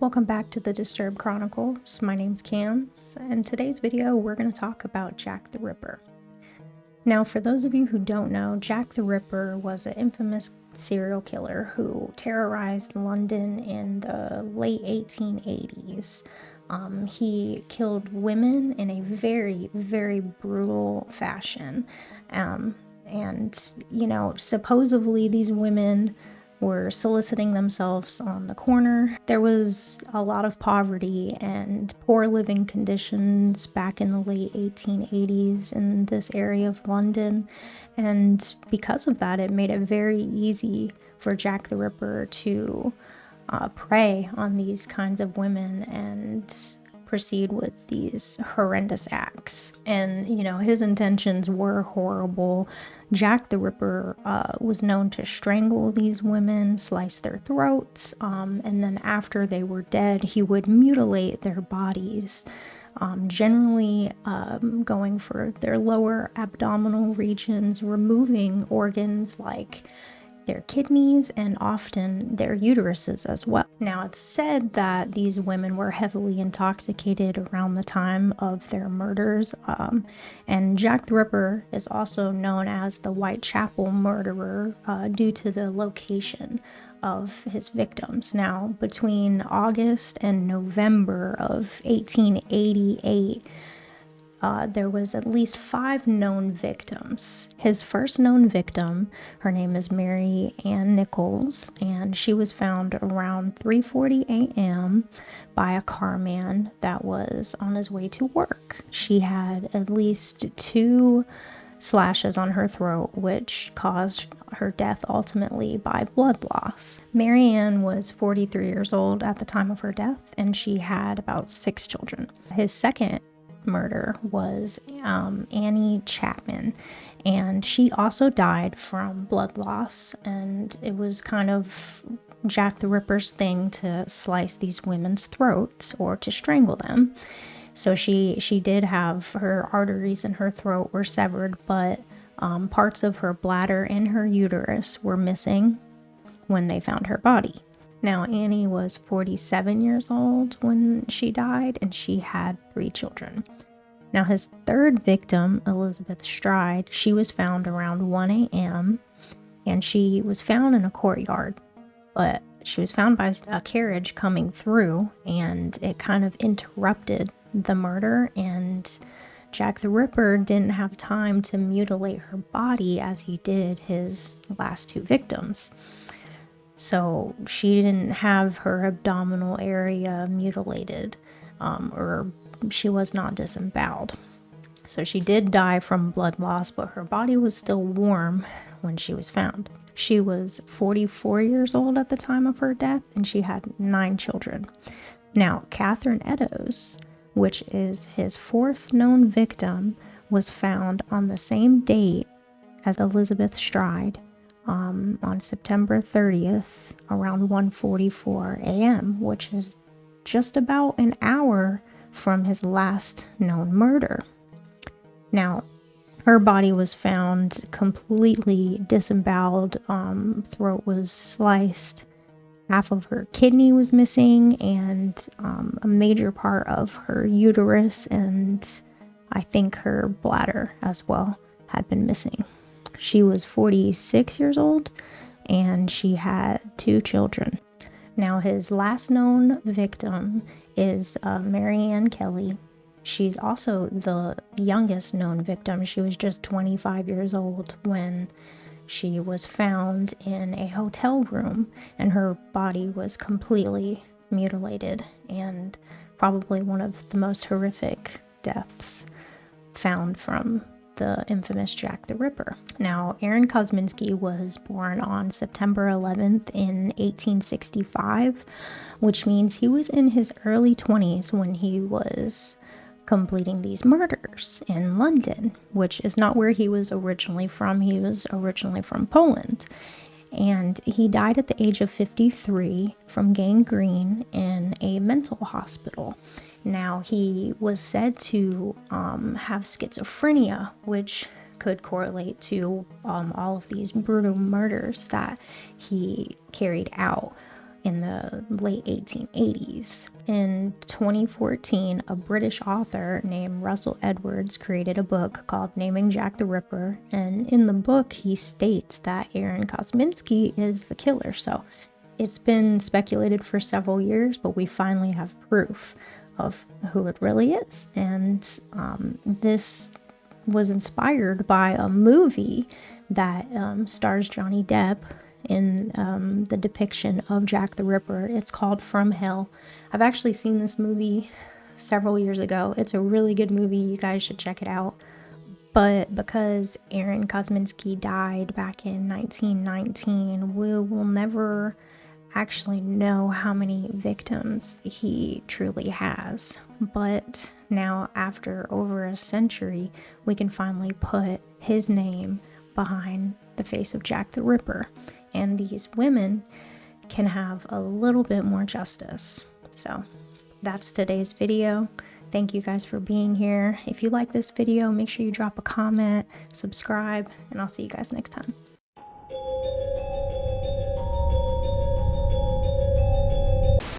Welcome back to the Disturbed Chronicles. My name's Cams, and in today's video we're going to talk about Jack the Ripper. Now, for those of you who don't know, Jack the Ripper was an infamous serial killer who terrorized London in the late 1880s. He killed women in a very, very brutal fashion. Supposedly these women were soliciting themselves on the corner. There was a lot of poverty and poor living conditions back in the late 1880s in this area of London, and because of that, it made it very easy for Jack the Ripper to prey on these kinds of women and proceed with these horrendous acts. And his intentions were horrible. Jack the Ripper was known to strangle these women, slice their throats, and then after they were dead, he would mutilate their bodies, generally going for their lower abdominal regions, removing organs like their kidneys and often their uteruses as well. Now, it's said that these women were heavily intoxicated around the time of their murders, and Jack the Ripper is also known as the Whitechapel murderer due to the location of his victims. Now, between August and November of 1888, there was at least 5 known victims. His first known victim, her name is Mary Ann Nichols, and she was found around 3:40 a.m. by a carman that was on his way to work. She had at least 2 slashes on her throat, which caused her death ultimately by blood loss. Mary Ann was 43 years old at the time of her death, and she had about 6 children. His second murder was Annie Chapman, and she also died from blood loss, and it was kind of Jack the Ripper's thing to slice these women's throats or to strangle them. So she did have her arteries in her throat were severed, but parts of her bladder and her uterus were missing when they found her body. Now, Annie was 47 years old when she died, and she had 3 children. Now, his third victim, Elizabeth Stride, she was found around 1 a.m., and she was found in a courtyard, but she was found by a carriage coming through, and it kind of interrupted the murder, and Jack the Ripper didn't have time to mutilate her body as he did his last 2 victims. So she didn't have her abdominal area mutilated, or she was not disemboweled. So she did die from blood loss, but her body was still warm when she was found. She was 44 years old at the time of her death, and she had 9 children. Now, Catherine Eddowes, which is his 4th known victim, was found on the same date as Elizabeth Stride, on September 30th around 1:44 a.m., which is just about an hour from his last known murder. Now, her body was found completely disemboweled, throat was sliced, half of her kidney was missing, and a major part of her uterus and I think her bladder as well had been missing. She was 46 years old, and she had 2 children. Now, his last known victim is Mary Ann Kelly. She's also the youngest known victim. She was just 25 years old when she was found in a hotel room, and her body was completely mutilated, and probably one of the most horrific deaths found from the infamous Jack the Ripper. Now, Aaron Kosminski was born on September 11th in 1865, which means he was in his early 20s when he was completing these murders in London, which is not where he was originally from. He was originally from Poland. And he died at the age of 53 from gangrene in a mental hospital. Now, he was said to have schizophrenia, which could correlate to all of these brutal murders that he carried out. in the late 1880s. In 2014, a British author named Russell Edwards created a book called Naming Jack the Ripper, and in the book he states that Aaron Kosminski is the killer. So it's been speculated for several years, but we finally have proof of who it really is. And this was inspired by a movie that stars Johnny Depp in the depiction of Jack the Ripper. It's called From Hell. I've actually seen this movie several years ago. It's a really good movie. You guys should check it out. But because Aaron Kosminski died back in 1919, we will never actually know how many victims he truly has. But now, after over a century, we can finally put his name behind the face of Jack the Ripper, and these women can have a little bit more justice. So that's today's video. Thank you guys for being here. If you like this video, make sure you drop a comment, subscribe, and I'll see you guys next time.